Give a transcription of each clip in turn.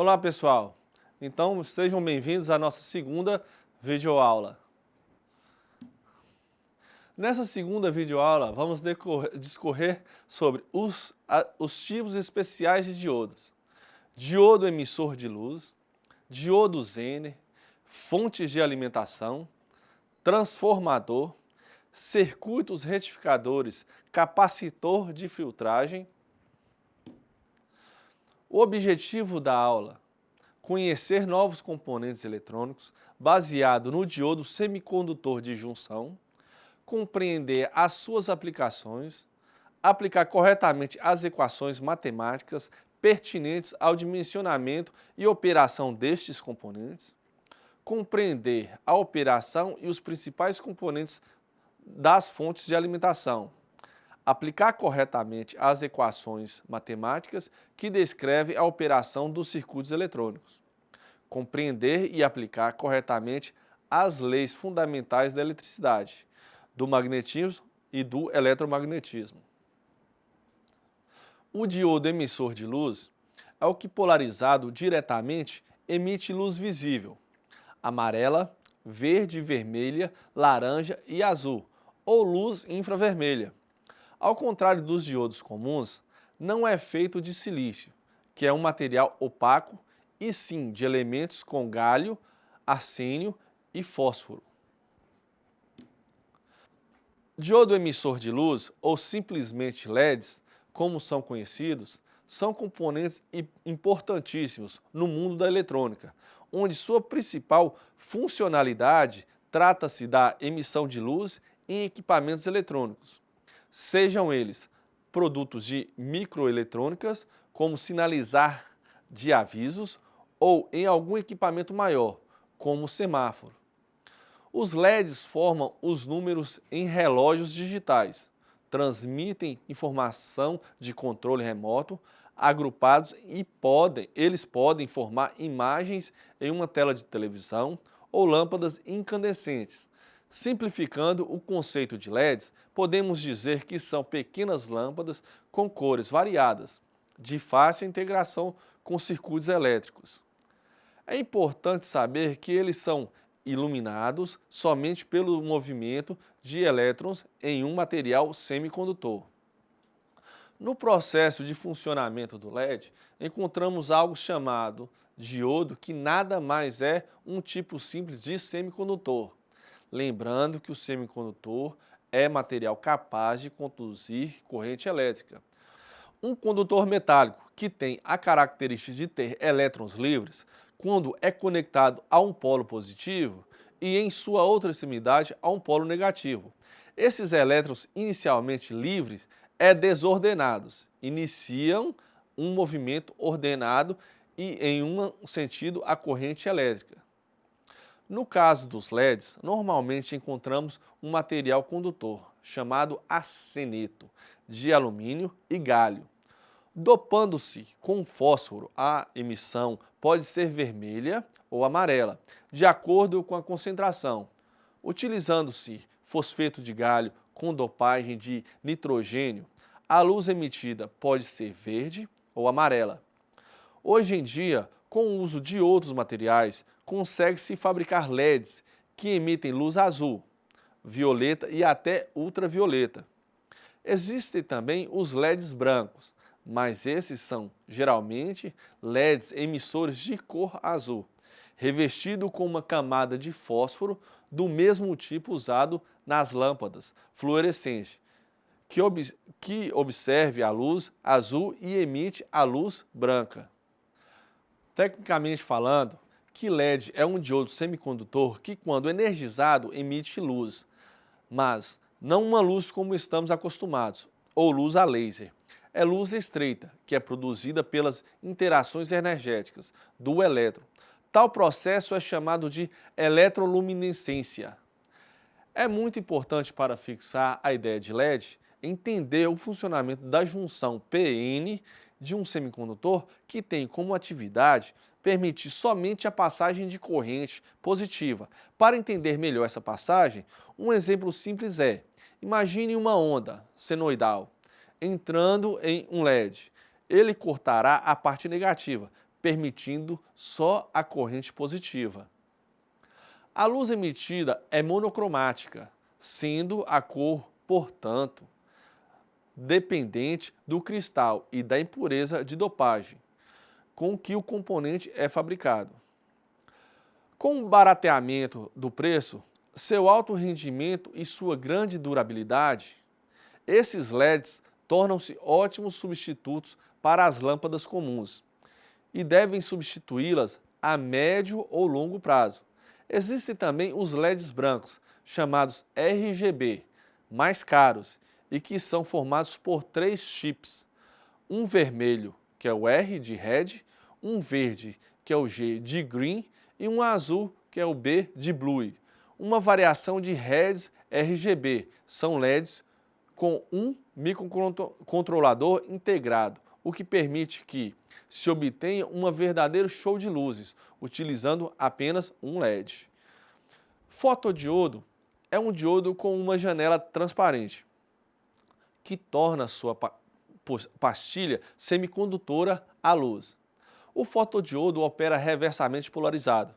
Olá pessoal, então sejam bem-vindos à nossa segunda videoaula. Nessa segunda videoaula vamos discorrer sobre os tipos especiais de diodos. Diodo emissor de luz, diodo Zener, fontes de alimentação, transformador, circuitos retificadores, capacitor de filtragem. O objetivo da aula: conhecer novos componentes eletrônicos baseado no diodo semicondutor de junção, compreender as suas aplicações, aplicar corretamente as equações matemáticas pertinentes ao dimensionamento e operação destes componentes, compreender a operação e os principais componentes das fontes de alimentação, aplicar corretamente as equações matemáticas que descrevem a operação dos circuitos eletrônicos, compreender e aplicar corretamente as leis fundamentais da eletricidade, do magnetismo e do eletromagnetismo. O diodo emissor de luz é o que, polarizado diretamente, emite luz visível, amarela, verde, vermelha, laranja e azul, ou luz infravermelha. Ao contrário dos diodos comuns, não é feito de silício, que é um material opaco, e sim de elementos com gálio, arsênio e fósforo. Diodo emissor de luz, ou simplesmente LEDs, como são conhecidos, são componentes importantíssimos no mundo da eletrônica, onde sua principal funcionalidade trata-se da emissão de luz em equipamentos eletrônicos, sejam eles produtos de microeletrônicas, como sinalizar de avisos, ou em algum equipamento maior, como semáforo. Os LEDs formam os números em relógios digitais, transmitem informação de controle remoto, agrupados e eles podem formar imagens em uma tela de televisão ou lâmpadas incandescentes. Simplificando o conceito de LEDs, podemos dizer que são pequenas lâmpadas com cores variadas, de fácil integração com circuitos elétricos. É importante saber que eles são iluminados somente pelo movimento de elétrons em um material semicondutor. No processo de funcionamento do LED, encontramos algo chamado diodo, que nada mais é um tipo simples de semicondutor. Lembrando que o semicondutor é material capaz de conduzir corrente elétrica. Um condutor metálico que tem a característica de ter elétrons livres, quando é conectado a um polo positivo e em sua outra extremidade a um polo negativo. Esses elétrons inicialmente livres desordenados, iniciam um movimento ordenado e em um sentido a corrente elétrica. No caso dos LEDs, normalmente encontramos um material condutor, chamado arseneto, de alumínio e gálio. Dopando-se com fósforo, a emissão pode ser vermelha ou amarela, de acordo com a concentração. Utilizando-se fosfeto de gálio com dopagem de nitrogênio, a luz emitida pode ser verde ou amarela. Hoje em dia, com o uso de outros materiais, consegue-se fabricar LEDs que emitem luz azul, violeta e até ultravioleta. Existem também os LEDs brancos, mas esses são, geralmente, LEDs emissores de cor azul, revestido com uma camada de fósforo do mesmo tipo usado nas lâmpadas fluorescentes, que observe a luz azul e emite a luz branca. Tecnicamente falando, que LED é um diodo semicondutor que, quando energizado, emite luz, mas não uma luz como estamos acostumados, ou luz a laser. É luz estreita, que é produzida pelas interações energéticas do elétron. Tal processo é chamado de eletroluminescência. É muito importante, para fixar a ideia de LED, entender o funcionamento da junção PN de um semicondutor que tem como atividade permitir somente a passagem de corrente positiva. Para entender melhor essa passagem, um exemplo simples é: imagine uma onda senoidal entrando em um LED. Ele cortará a parte negativa, permitindo só a corrente positiva. A luz emitida é monocromática, sendo a cor, portanto, dependente do cristal e da impureza de dopagem com que o componente é fabricado. Com o barateamento do preço, seu alto rendimento e sua grande durabilidade, esses LEDs tornam-se ótimos substitutos para as lâmpadas comuns e devem substituí-las a médio ou longo prazo. Existem também os LEDs brancos, chamados RGB, mais caros e que são formados por 3 chips, um vermelho, que é o R de Red, um verde, que é o G de Green, e um azul, que é o B de Blue. Uma variação de LEDs RGB, são LEDs com um microcontrolador integrado, o que permite que se obtenha um verdadeiro show de luzes, utilizando apenas um LED. Fotodiodo é um diodo com uma janela transparente, que torna sua pastilha semicondutora à luz. O fotodiodo opera reversamente polarizado,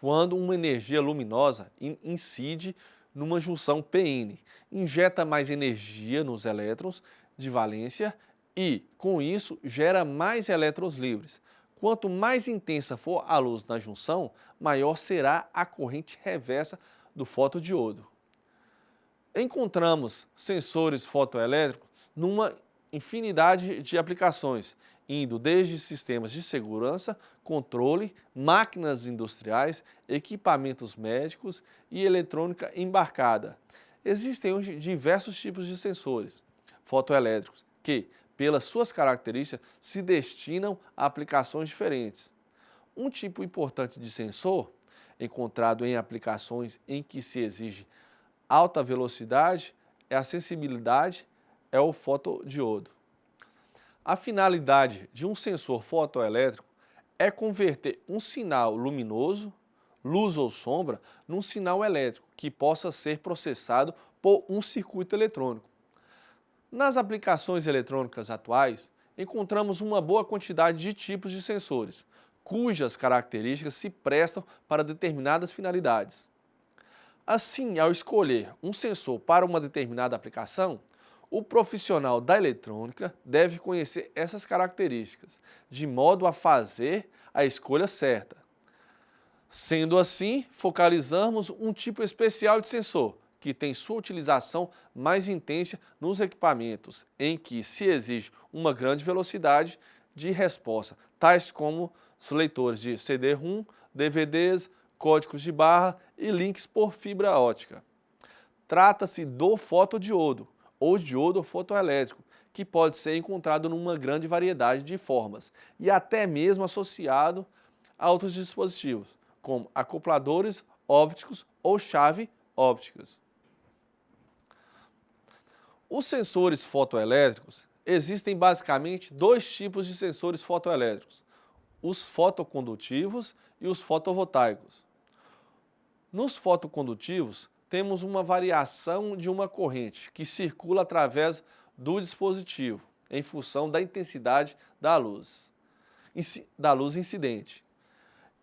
quando uma energia luminosa incide numa junção PN, injeta mais energia nos elétrons de valência e, com isso, gera mais elétrons livres. Quanto mais intensa for a luz na junção, maior será a corrente reversa do fotodiodo. Encontramos sensores fotoelétricos numa infinidade de aplicações, indo desde sistemas de segurança, controle, máquinas industriais, equipamentos médicos e eletrônica embarcada. Existem hoje diversos tipos de sensores fotoelétricos que, pelas suas características, se destinam a aplicações diferentes. Um tipo importante de sensor, encontrado em aplicações em que se exige alta velocidade, é a sensibilidade, é o fotodiodo. A finalidade de um sensor fotoelétrico é converter um sinal luminoso, luz ou sombra, num sinal elétrico que possa ser processado por um circuito eletrônico. Nas aplicações eletrônicas atuais, encontramos uma boa quantidade de tipos de sensores, cujas características se prestam para determinadas finalidades. Assim, ao escolher um sensor para uma determinada aplicação, o profissional da eletrônica deve conhecer essas características, de modo a fazer a escolha certa. Sendo assim, focalizamos um tipo especial de sensor, que tem sua utilização mais intensa nos equipamentos, em que se exige uma grande velocidade de resposta, tais como os leitores de CD-ROM, DVDs, códigos de barra e links por fibra ótica. Trata-se do fotodiodo, ou diodo fotoelétrico, que pode ser encontrado numa grande variedade de formas e até mesmo associado a outros dispositivos, como acopladores ópticos ou chave ópticas. Os sensores fotoelétricos, existem basicamente 2 tipos de sensores fotoelétricos, os fotocondutivos e os fotovoltaicos. Nos fotocondutivos, temos uma variação de uma corrente que circula através do dispositivo, em função da intensidade da luz incidente.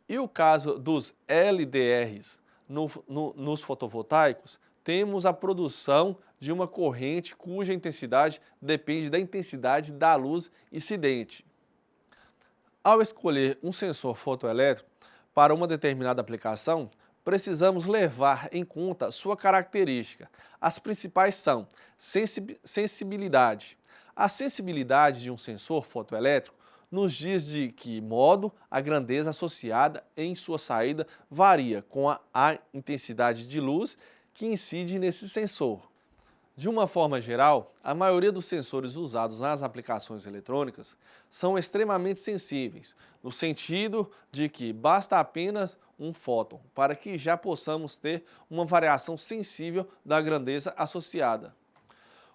E o caso dos LDRs nos fotovoltaicos, temos a produção de uma corrente cuja intensidade depende da intensidade da luz incidente. Ao escolher um sensor fotoelétrico para uma determinada aplicação, precisamos levar em conta sua característica. As principais são sensibilidade. A sensibilidade de um sensor fotoelétrico nos diz de que modo a grandeza associada em sua saída varia com a intensidade de luz que incide nesse sensor. De uma forma geral, a maioria dos sensores usados nas aplicações eletrônicas são extremamente sensíveis, no sentido de que basta apenas um fóton para que já possamos ter uma variação sensível da grandeza associada.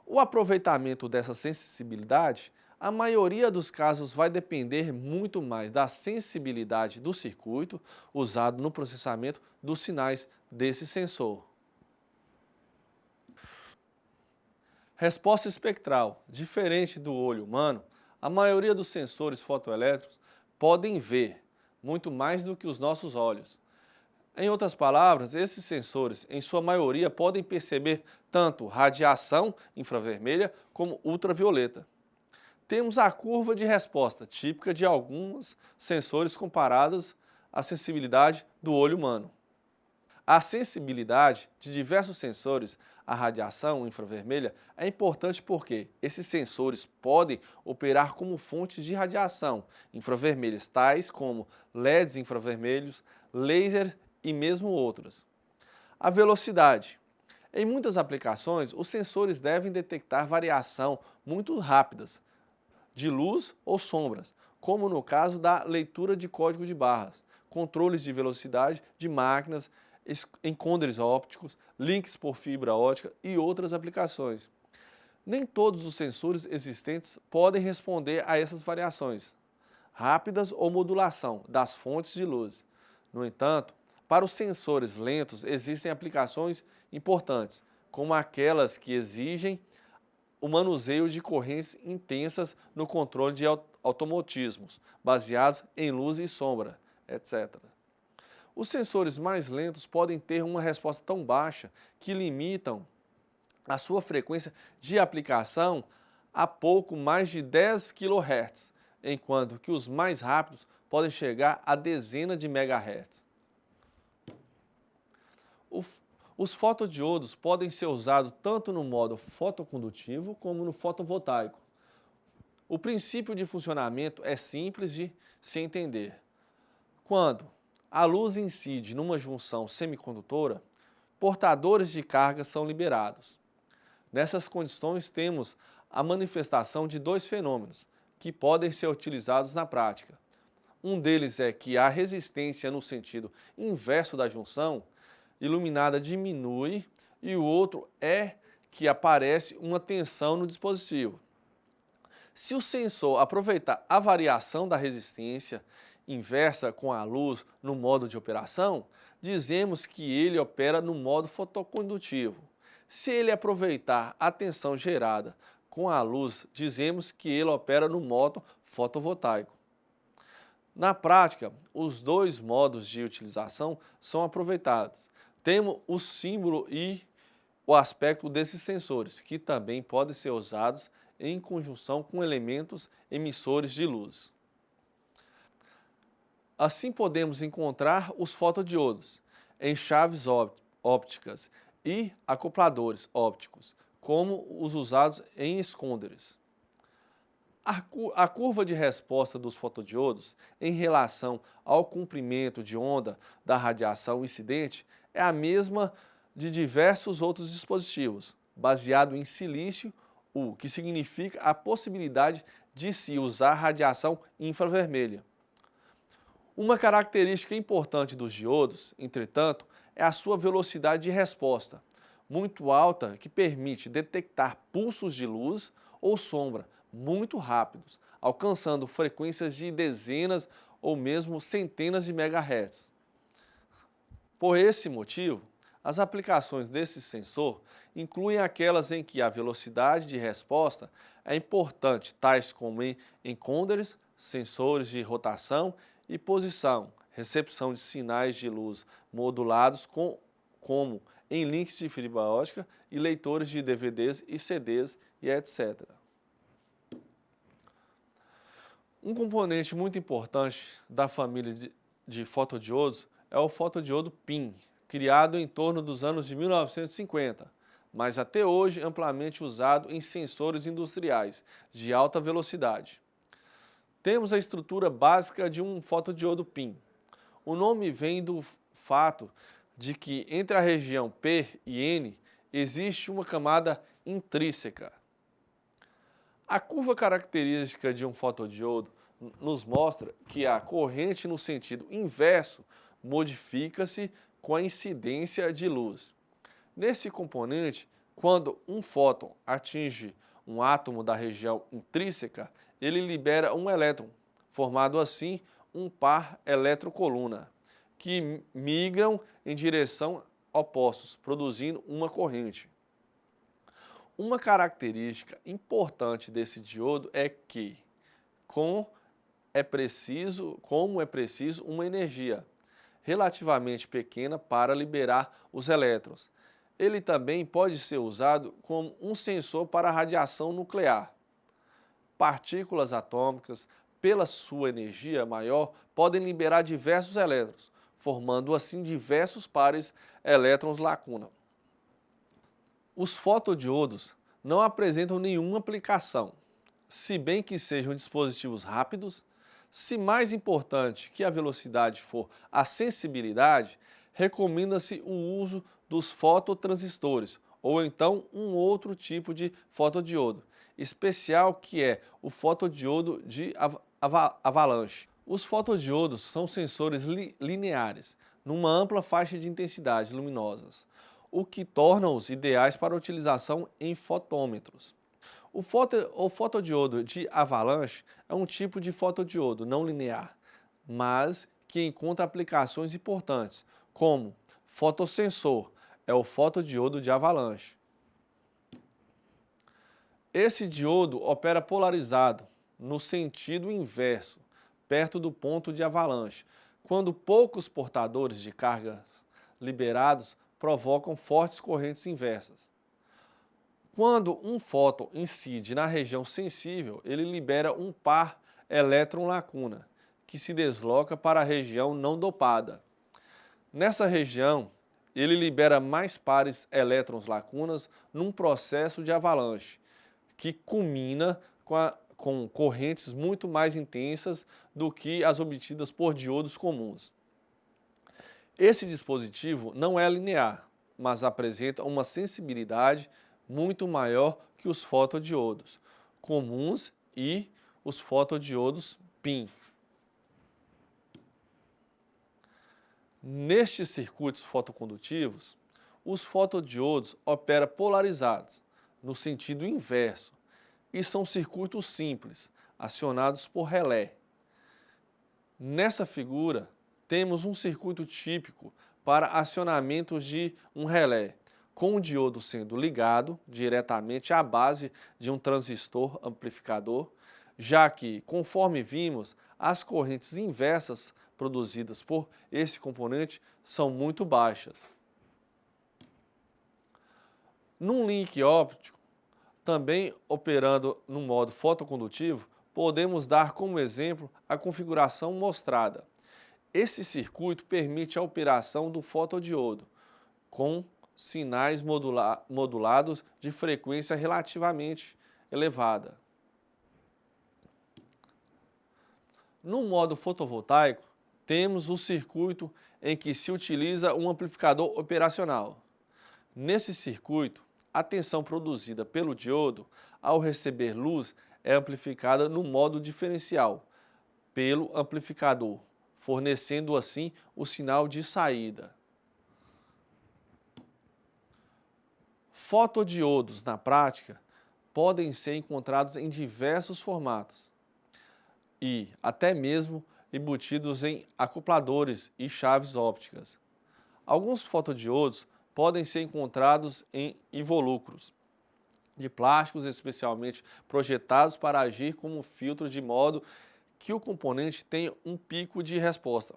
O aproveitamento dessa sensibilidade, a maioria dos casos vai depender muito mais da sensibilidade do circuito usado no processamento dos sinais desse sensor. Resposta espectral. Diferente do olho humano, a maioria dos sensores fotoelétricos podem ver, muito mais do que os nossos olhos. Em outras palavras, esses sensores, em sua maioria, podem perceber tanto radiação infravermelha como ultravioleta. Temos a curva de resposta, típica de alguns sensores comparados à sensibilidade do olho humano. A sensibilidade de diversos sensores à radiação infravermelha é importante porque esses sensores podem operar como fontes de radiação infravermelhas, tais como LEDs infravermelhos, laser e mesmo outras. A velocidade. Em muitas aplicações, os sensores devem detectar variação muito rápidas de luz ou sombras, como no caso da leitura de código de barras, controles de velocidade de máquinas, encoders ópticos, links por fibra ótica e outras aplicações. Nem todos os sensores existentes podem responder a essas variações rápidas ou modulação das fontes de luz. No entanto, para os sensores lentos existem aplicações importantes, como aquelas que exigem o manuseio de correntes intensas no controle de automatismos, baseados em luz e sombra, etc. Os sensores mais lentos podem ter uma resposta tão baixa que limitam a sua frequência de aplicação a pouco mais de 10 kHz, enquanto que os mais rápidos podem chegar a dezenas de MHz. Os fotodiodos podem ser usados tanto no modo fotocondutivo como no fotovoltaico. O princípio de funcionamento é simples de se entender. Quando a luz incide numa junção semicondutora, portadores de carga são liberados. Nessas condições, temos a manifestação de dois fenômenos que podem ser utilizados na prática. Um deles é que a resistência no sentido inverso da junção iluminada diminui e o outro é que aparece uma tensão no dispositivo. Se o sensor aproveitar a variação da resistência inversa com a luz no modo de operação, dizemos que ele opera no modo fotocondutivo. Se ele aproveitar a tensão gerada com a luz, dizemos que ele opera no modo fotovoltaico. Na prática, os dois modos de utilização são aproveitados. Temos o símbolo e o aspecto desses sensores, que também podem ser usados em conjunção com elementos emissores de luz. Assim podemos encontrar os fotodiodos em chaves ópticas e acopladores ópticos, como os usados em esconders. A curva de resposta dos fotodiodos em relação ao comprimento de onda da radiação incidente é a mesma de diversos outros dispositivos, baseado em silício, o que significa a possibilidade de se usar radiação infravermelha. Uma característica importante dos diodos, entretanto, é a sua velocidade de resposta, muito alta, que permite detectar pulsos de luz ou sombra muito rápidos, alcançando frequências de dezenas ou mesmo centenas de megahertz. Por esse motivo, as aplicações desse sensor incluem aquelas em que a velocidade de resposta é importante, tais como em encoders, sensores de rotação e posição, recepção de sinais de luz modulados como em links de fibra ótica e leitores de DVDs e CDs e etc. Um componente muito importante da família de fotodiodos é o fotodiodo PIN, criado em torno dos anos de 1950, mas até hoje amplamente usado em sensores industriais de alta velocidade. Temos a estrutura básica de um fotodiodo PIN. O nome vem do fato de que entre a região P e N existe uma camada intrínseca. A curva característica de um fotodiodo nos mostra que a corrente no sentido inverso modifica-se com a incidência de luz. Nesse componente, quando um fóton atinge um átomo da região intrínseca, ele libera um elétron, formado assim um par eletrocoluna, que migram em direção opostos, produzindo uma corrente. Uma característica importante desse diodo é que, com como é preciso uma energia relativamente pequena para liberar os elétrons. Ele também pode ser usado como um sensor para a radiação nuclear. Partículas atômicas, pela sua energia maior, podem liberar diversos elétrons, formando assim diversos pares elétrons-lacuna. Os fotodiodos não apresentam nenhuma aplicação, se bem que sejam dispositivos rápidos. Se mais importante que a velocidade for a sensibilidade, recomenda-se o uso dos fototransistores, ou então um outro tipo de fotodiodo, especial que é o fotodiodo de avalanche. Os fotodiodos são sensores lineares, numa ampla faixa de intensidade luminosas, o que torna-os ideais para utilização em fotômetros. O fotodiodo de avalanche é um tipo de fotodiodo não linear, mas que encontra aplicações importantes, como fotossensor, é o fotodiodo de avalanche. Esse diodo opera polarizado, no sentido inverso, perto do ponto de avalanche, quando poucos portadores de cargas liberados provocam fortes correntes inversas. Quando um fóton incide na região sensível, ele libera um par elétron-lacuna, que se desloca para a região não dopada. Nessa região, ele libera mais pares elétrons-lacunas num processo de avalanche, que culmina com correntes muito mais intensas do que as obtidas por diodos comuns. Esse dispositivo não é linear, mas apresenta uma sensibilidade muito maior que os fotodiodos comuns e os fotodiodos PIN. Nestes circuitos fotocondutivos, os fotodiodos operam polarizados, no sentido inverso, e são circuitos simples, acionados por relé. Nessa figura, temos um circuito típico para acionamentos de um relé, com o diodo sendo ligado diretamente à base de um transistor amplificador, já que, conforme vimos, as correntes inversas produzidas por esse componente são muito baixas. Num link óptico, também operando no modo fotocondutivo, podemos dar como exemplo a configuração mostrada. Esse circuito permite a operação do fotodiodo, com sinais modulados de frequência relativamente elevada. No modo fotovoltaico, temos o circuito em que se utiliza um amplificador operacional. Nesse circuito, a tensão produzida pelo diodo ao receber luz é amplificada no modo diferencial pelo amplificador, fornecendo assim o sinal de saída. Fotodiodos, na prática, podem ser encontrados em diversos formatos e até mesmo embutidos em acopladores e chaves ópticas. Alguns fotodiodos podem ser encontrados em invólucros de plásticos especialmente projetados para agir como filtro, de modo que o componente tenha um pico de resposta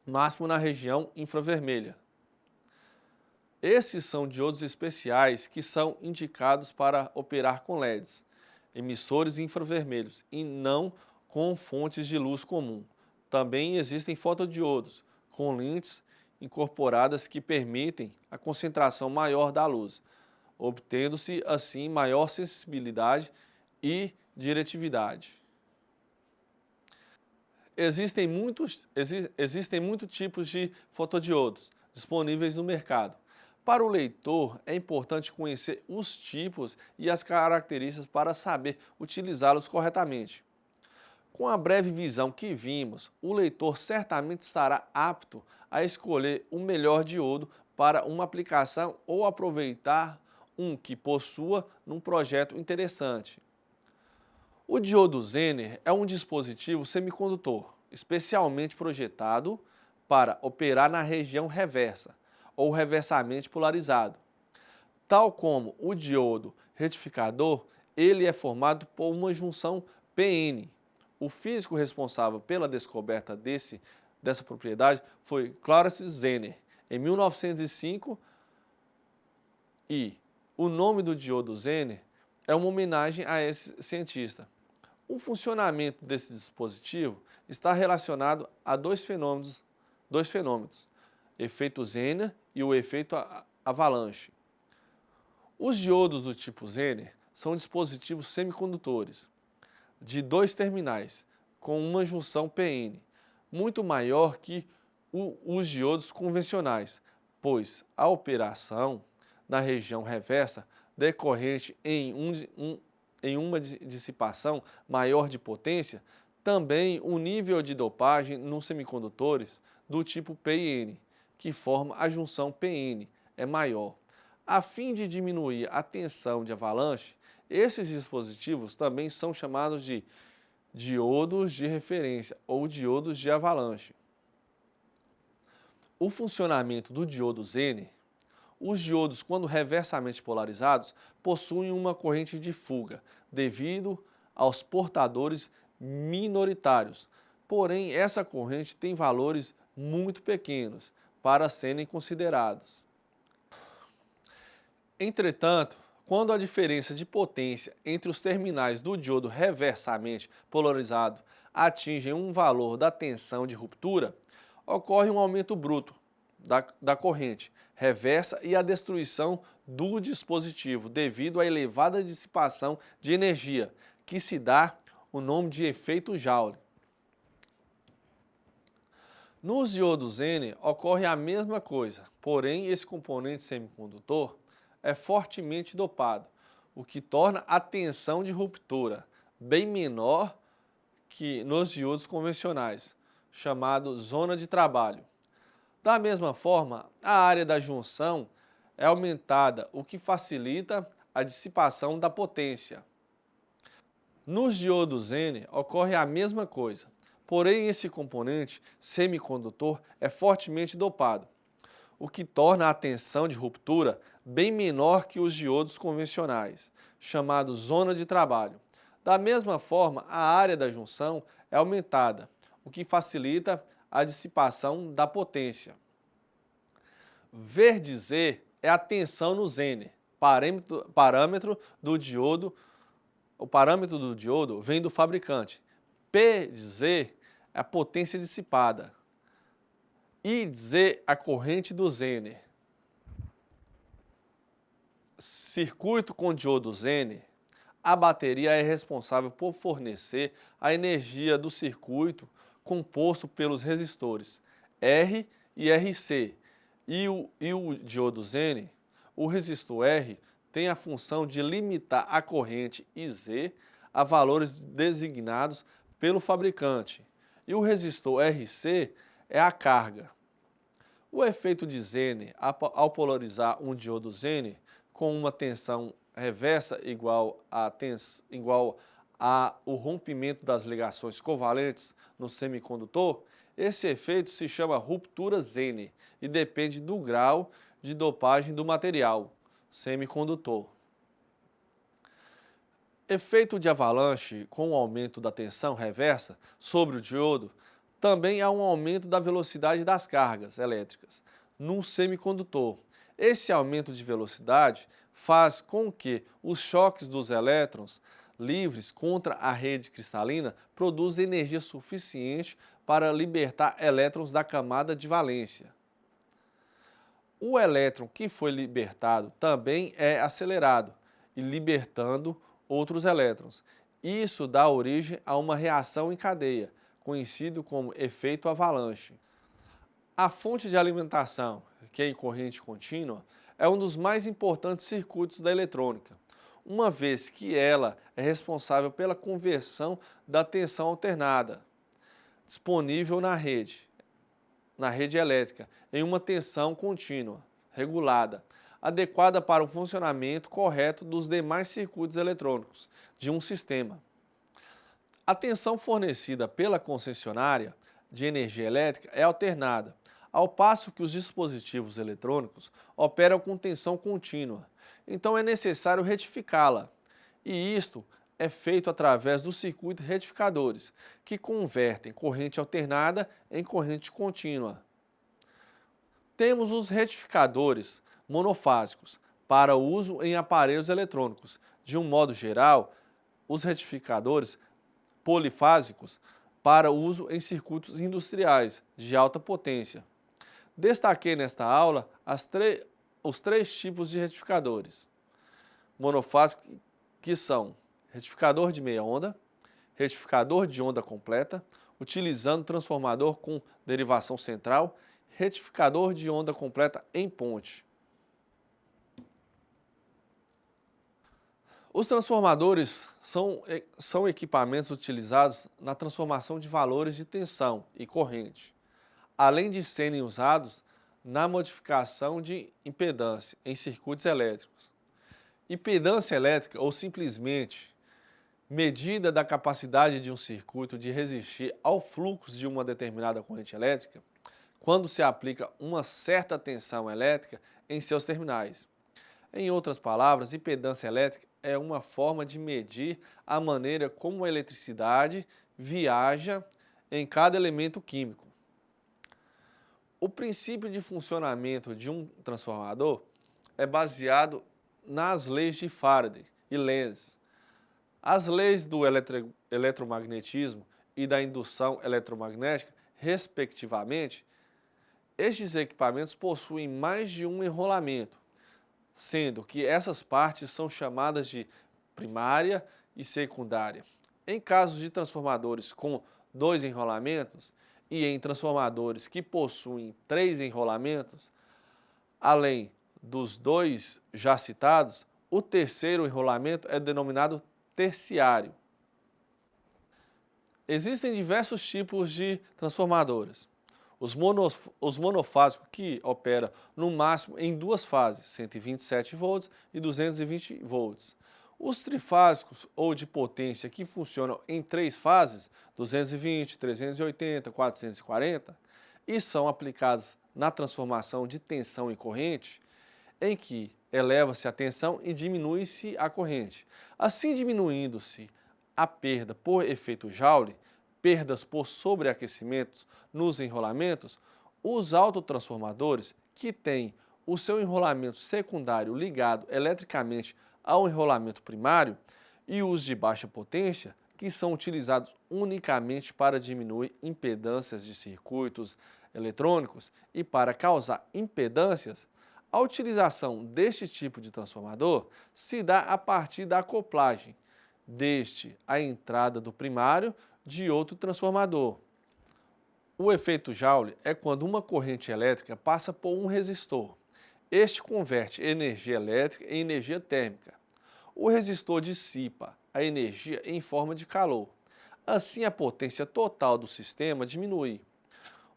máximo na região infravermelha. Esses são diodos especiais que são indicados para operar com LEDs, emissores infravermelhos, e não com fontes de luz comum. Também existem fotodiodos com lentes incorporadas que permitem a concentração maior da luz, obtendo-se assim maior sensibilidade e diretividade. Existem muitos tipos de fotodiodos disponíveis no mercado. Para o leitor, é importante conhecer os tipos e as características para saber utilizá-los corretamente. Com a breve visão que vimos, o leitor certamente estará apto a escolher o melhor diodo para uma aplicação ou aproveitar um que possua num projeto interessante. O diodo Zener é um dispositivo semicondutor, especialmente projetado para operar na região reversa, ou reversamente polarizado. Tal como o diodo retificador, ele é formado por uma junção PN, O físico responsável pela descoberta dessa propriedade foi Clarence Zener, em 1905, e o nome do diodo Zener é uma homenagem a esse cientista. O funcionamento desse dispositivo está relacionado a dois fenômenos, efeito Zener e o efeito avalanche. Os diodos do tipo Zener são dispositivos semicondutores de dois terminais com uma junção PN, muito maior que os diodos convencionais, pois a operação na região reversa decorrente em uma dissipação maior de potência, também o nível de dopagem nos semicondutores do tipo PN, que forma a junção PN, é maior. A fim de diminuir a tensão de avalanche, esses dispositivos também são chamados de diodos de referência ou diodos de avalanche. O funcionamento do diodo Zener. Os diodos, quando reversamente polarizados, possuem uma corrente de fuga, devido aos portadores minoritários. Porém, essa corrente tem valores muito pequenos para serem considerados. Entretanto, quando a diferença de potência entre os terminais do diodo reversamente polarizado atinge um valor da tensão de ruptura, ocorre um aumento bruto da corrente reversa e a destruição do dispositivo devido à elevada dissipação de energia, que se dá o nome de efeito Joule. Nos diodos N ocorre a mesma coisa, porém esse componente semicondutor é fortemente dopado, o que torna a tensão de ruptura bem menor que nos diodos convencionais, chamado zona de trabalho. Da mesma forma, a área da junção é aumentada, o que facilita a dissipação da potência. Nos diodos N ocorre a mesma coisa, porém esse componente semicondutor é fortemente dopado, o que torna a tensão de ruptura bem menor que os diodos convencionais, chamado zona de trabalho. Da mesma forma, a área da junção é aumentada, o que facilita a dissipação da potência. Z é a tensão no Zener, parâmetro do diodo. O parâmetro do diodo vem do fabricante. Z é a potência dissipada. Z a corrente do Zener. Circuito com diodo Zener. A bateria é responsável por fornecer a energia do circuito composto pelos resistores R e RC. E o diodo Zener, o resistor R, tem a função de limitar a corrente Z a valores designados pelo fabricante. E o resistor RC é a carga. O efeito de Zener, ao polarizar um diodo Zener com uma tensão reversa igual a o rompimento das ligações covalentes no semicondutor, esse efeito se chama ruptura Zener e depende do grau de dopagem do material semicondutor. Efeito de avalanche com o aumento da tensão reversa sobre o diodo, também há um aumento da velocidade das cargas elétricas num semicondutor. Esse aumento de velocidade faz com que os choques dos elétrons livres contra a rede cristalina produzam energia suficiente para libertar elétrons da camada de valência. O elétron que foi libertado também é acelerado e libertando outros elétrons. Isso dá origem a uma reação em cadeia, conhecido como efeito avalanche. A fonte de alimentação, que é em corrente contínua, é um dos mais importantes circuitos da eletrônica, uma vez que ela é responsável pela conversão da tensão alternada disponível na rede elétrica em uma tensão contínua, regulada, adequada para o funcionamento correto dos demais circuitos eletrônicos de um sistema. A tensão fornecida pela concessionária de energia elétrica é alternada, ao passo que os dispositivos eletrônicos operam com tensão contínua. Então é necessário retificá-la. E isto é feito através dos circuitos retificadores, que convertem corrente alternada em corrente contínua. Temos os retificadores monofásicos, para uso em aparelhos eletrônicos. De um modo geral, os retificadores polifásicos, para uso em circuitos industriais de alta potência. Destaquei nesta aula os três tipos de retificadores monofásicos, que são retificador de meia onda, retificador de onda completa, utilizando transformador com derivação central, retificador de onda completa em ponte. Os transformadores são equipamentos utilizados na transformação de valores de tensão e corrente, além de serem usados na modificação de impedância em circuitos elétricos. Impedância elétrica, ou simplesmente medida da capacidade de um circuito de resistir ao fluxo de uma determinada corrente elétrica, quando se aplica uma certa tensão elétrica em seus terminais. Em outras palavras, impedância elétrica é uma forma de medir a maneira como a eletricidade viaja em cada elemento químico. O princípio de funcionamento de um transformador é baseado nas leis de Faraday e Lenz. As leis do eletromagnetismo e da indução eletromagnética, respectivamente. Estes equipamentos possuem mais de um enrolamento, sendo que essas partes são chamadas de primária e secundária. Em casos de transformadores com 2 enrolamentos e em transformadores que possuem 3 enrolamentos, além dos 2 já citados, o terceiro enrolamento é denominado terciário. Existem diversos tipos de transformadores. Os monofásicos, que operam no máximo em 2 fases, 127 volts e 220 volts. Os trifásicos, ou de potência, que funcionam em 3 fases, 220, 380, 440, e são aplicados na transformação de tensão em corrente, em que eleva-se a tensão e diminui-se a corrente. Assim, diminuindo-se a perda por efeito Joule, perdas por sobreaquecimentos nos enrolamentos, os autotransformadores, que têm o seu enrolamento secundário ligado eletricamente ao enrolamento primário, e os de baixa potência, que são utilizados unicamente para diminuir impedâncias de circuitos eletrônicos e para causar impedâncias, a utilização deste tipo de transformador se dá a partir da acoplagem deste à entrada do primário de outro transformador. O efeito Joule é quando uma corrente elétrica passa por um resistor. Este converte energia elétrica em energia térmica. O resistor dissipa a energia em forma de calor. Assim, a potência total do sistema diminui.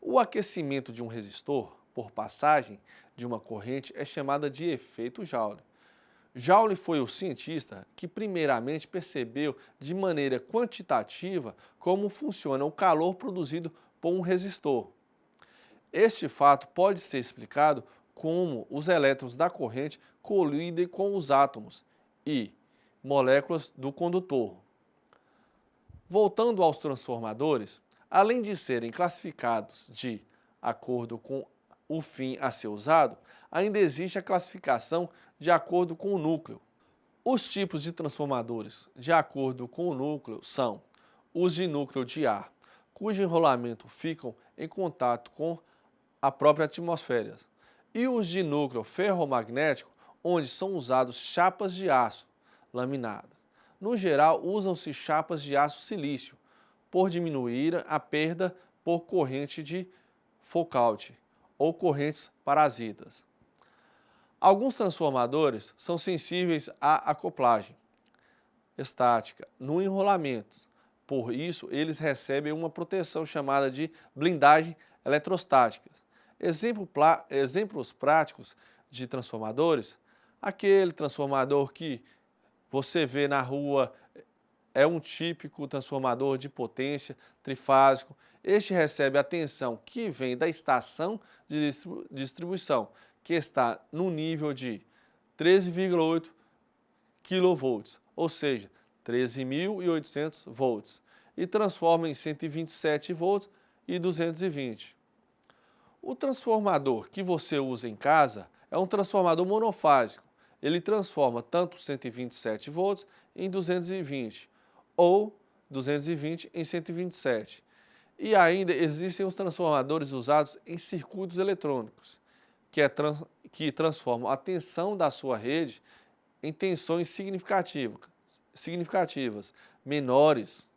O aquecimento de um resistor por passagem de uma corrente é chamada de efeito Joule. Joule foi o cientista que primeiramente percebeu de maneira quantitativa como funciona o calor produzido por um resistor. Este fato pode ser explicado como os elétrons da corrente colidem com os átomos e moléculas do condutor. Voltando aos transformadores, além de serem classificados de acordo com o fim a ser usado, ainda existe a classificação de acordo com o núcleo. Os tipos de transformadores de acordo com o núcleo são os de núcleo de ar, cujo enrolamento ficam em contato com a própria atmosfera, e os de núcleo ferromagnético, onde são usados chapas de aço laminadas. No geral, usam-se chapas de aço silício, por diminuir a perda por corrente de Foucault ou correntes parasitas. Alguns transformadores são sensíveis à acoplagem estática no enrolamento. Por isso, eles recebem uma proteção chamada de blindagem eletrostática. Exemplos práticos de transformadores: aquele transformador que você vê na rua é um típico transformador de potência trifásico. Este recebe a tensão que vem da estação de distribuição, que está no nível de 13,8 kV, ou seja, 13.800 volts, e transforma em 127 volts e 220. O transformador que você usa em casa é um transformador monofásico. Ele transforma tanto 127 volts em 220 ou 220 em 127. E ainda existem os transformadores usados em circuitos eletrônicos, que transformam a tensão da sua rede em tensões significativas, menores.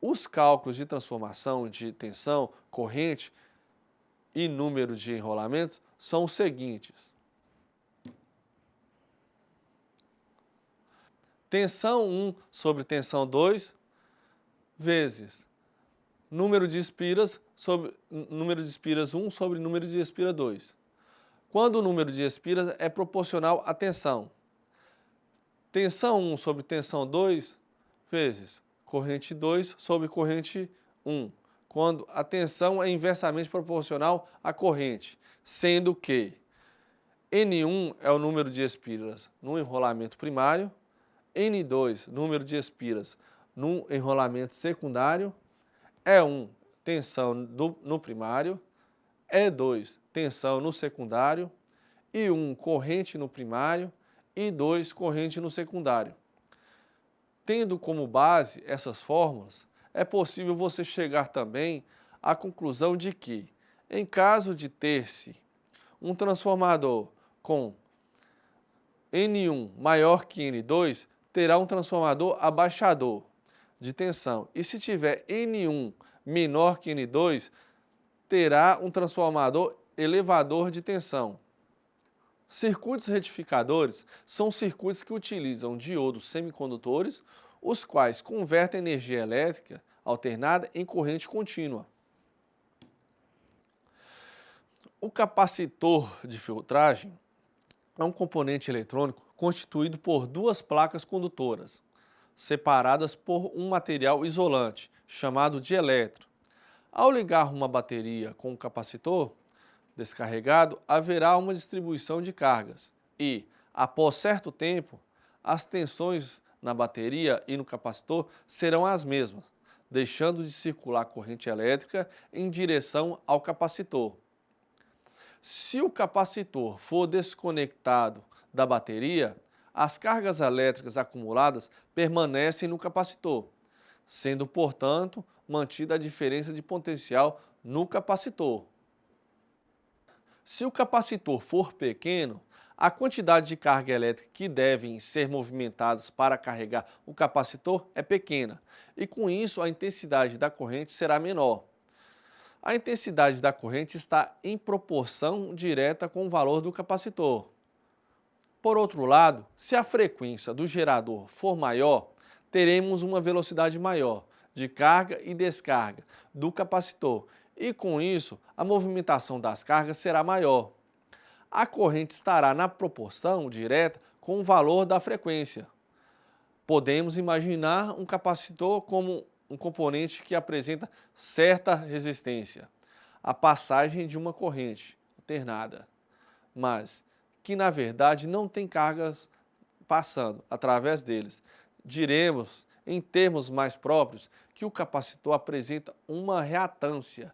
Os cálculos de transformação de tensão, corrente e número de enrolamentos são os seguintes. Tensão 1 sobre tensão 2 vezes número de espiras sobre número de espiras 1 sobre número de espira 2. Quando o número de espiras é proporcional à tensão. Tensão 1 sobre tensão 2 vezes corrente 2 sobre corrente 1, quando a tensão é inversamente proporcional à corrente, sendo que N1 é o número de espiras no enrolamento primário, N2, número de espiras no enrolamento secundário, E1, tensão no primário, E2, tensão no secundário, I1, corrente no primário, e 2, corrente no secundário. Tendo como base essas fórmulas, é possível você chegar também à conclusão de que, em caso de ter-se um transformador com N1 maior que N2, terá um transformador abaixador de tensão. E se tiver N1 menor que N2, terá um transformador elevador de tensão. Circuitos retificadores são circuitos que utilizam diodos semicondutores, os quais convertem energia elétrica alternada em corrente contínua. O capacitor de filtragem é um componente eletrônico constituído por duas placas condutoras, separadas por um material isolante, chamado dieletro. Ao ligar uma bateria com um capacitor descarregado, haverá uma distribuição de cargas e, após certo tempo, as tensões na bateria e no capacitor serão as mesmas, deixando de circular corrente elétrica em direção ao capacitor. Se o capacitor for desconectado da bateria, as cargas elétricas acumuladas permanecem no capacitor, sendo, portanto, mantida a diferença de potencial no capacitor. Se o capacitor for pequeno, a quantidade de carga elétrica que devem ser movimentadas para carregar o capacitor é pequena, e com isso a intensidade da corrente será menor. A intensidade da corrente está em proporção direta com o valor do capacitor. Por outro lado, se a frequência do gerador for maior, teremos uma velocidade maior de carga e descarga do capacitor, e com isso a movimentação das cargas será maior. A corrente estará na proporção direta com o valor da frequência. Podemos imaginar um capacitor como um componente que apresenta certa resistência à passagem de uma corrente alternada, mas que na verdade não tem cargas passando através deles. Diremos, em termos mais próprios, que o capacitor apresenta uma reatância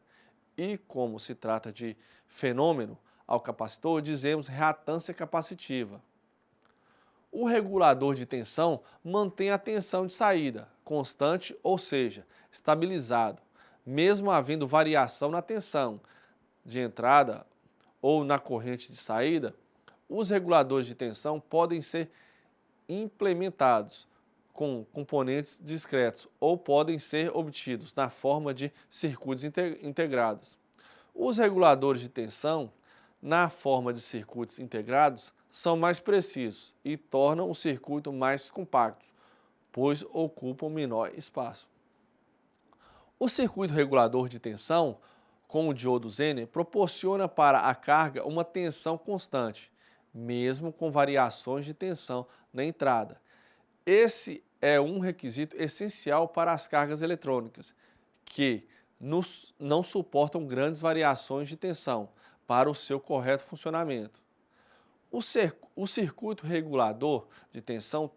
e, como se trata de fenômeno ao capacitor, dizemos reatância capacitiva. O regulador de tensão mantém a tensão de saída constante, ou seja, estabilizado, mesmo havendo variação na tensão de entrada ou na corrente de saída. Os reguladores de tensão podem ser implementados com componentes discretos ou podem ser obtidos na forma de circuitos integrados. Os reguladores de tensão, na forma de circuitos integrados, são mais precisos e tornam o circuito mais compacto, pois ocupam menor espaço. O circuito regulador de tensão, com o diodo Zener, proporciona para a carga uma tensão constante, mesmo com variações de tensão na entrada. Esse é um requisito essencial para as cargas eletrônicas, que não suportam grandes variações de tensão para o seu correto funcionamento. O circuito regulador de tensão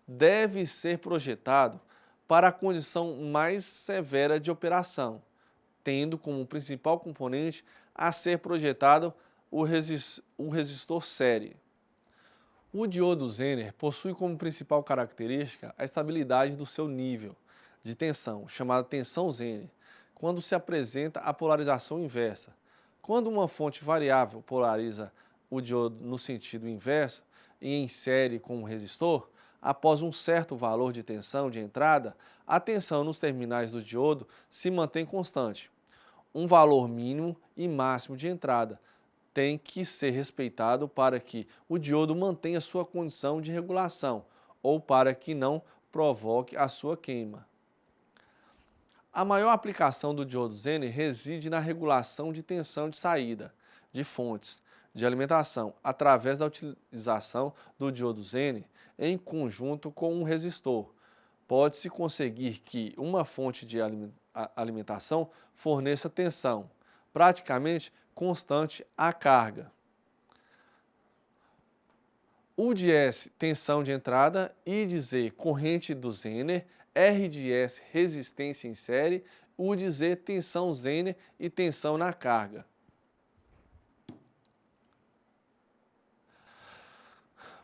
deve ser projetado para a condição mais severa de operação, tendo como principal componente a ser projetado o resistor série. O diodo Zener possui como principal característica a estabilidade do seu nível de tensão, chamada tensão Zener, quando se apresenta a polarização inversa. Quando uma fonte variável polariza o diodo no sentido inverso e em série com um resistor, após um certo valor de tensão de entrada, a tensão nos terminais do diodo se mantém constante. Um valor mínimo e máximo de entrada tem que ser respeitado para que o diodo mantenha sua condição de regulação ou para que não provoque a sua queima. A maior aplicação do diodo Zener reside na regulação de tensão de saída de fontes de alimentação através da utilização do diodo Zener em conjunto com um resistor. Pode-se conseguir que uma fonte de alimentação forneça tensão praticamente constante à carga. U de S, tensão de entrada, I de Z, corrente do Zener, R de S, resistência em série, U de Z, tensão Zener e tensão na carga.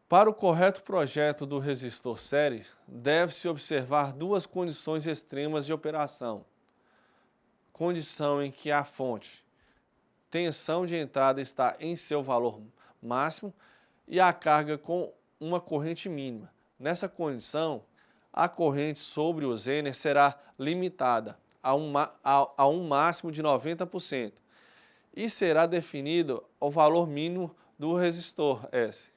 Para o correto projeto do resistor série, deve-se observar duas condições extremas de operação. Condição em que a fonte tensão de entrada está em seu valor máximo e a carga com uma corrente mínima. Nessa condição, a corrente sobre o Zener será limitada a um máximo de 90% e será definido o valor mínimo do resistor S.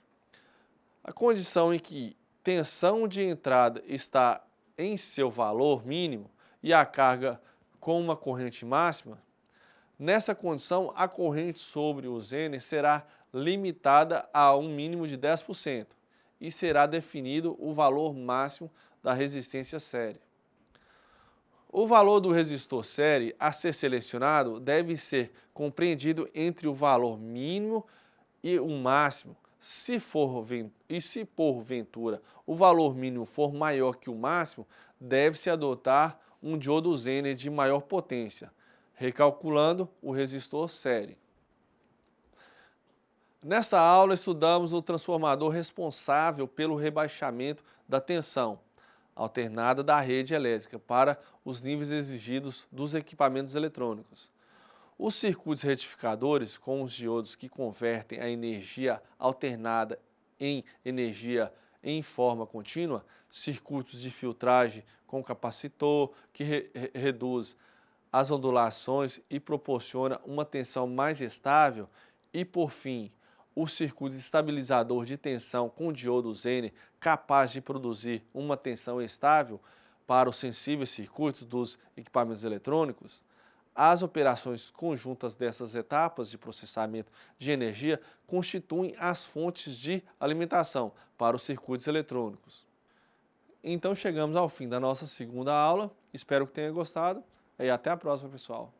A condição em que tensão de entrada está em seu valor mínimo e a carga com uma corrente máxima, nessa condição a corrente sobre o Zener será limitada a um mínimo de 10% e será definido o valor máximo da resistência série. O valor do resistor série a ser selecionado deve ser compreendido entre o valor mínimo e o máximo. Se porventura o valor mínimo for maior que o máximo, deve-se adotar um diodo Zener de maior potência, recalculando o resistor série. Nesta aula estudamos o transformador responsável pelo rebaixamento da tensão alternada da rede elétrica para os níveis exigidos dos equipamentos eletrônicos. Os circuitos retificadores, com os diodos que convertem a energia alternada em energia em forma contínua, circuitos de filtragem com capacitor, que reduz as ondulações e proporciona uma tensão mais estável, e, por fim, o circuito estabilizador de tensão com diodo Zener, capaz de produzir uma tensão estável para os sensíveis circuitos dos equipamentos eletrônicos. As operações conjuntas dessas etapas de processamento de energia constituem as fontes de alimentação para os circuitos eletrônicos. Então chegamos ao fim da nossa segunda aula, espero que tenha gostado e até a próxima, pessoal.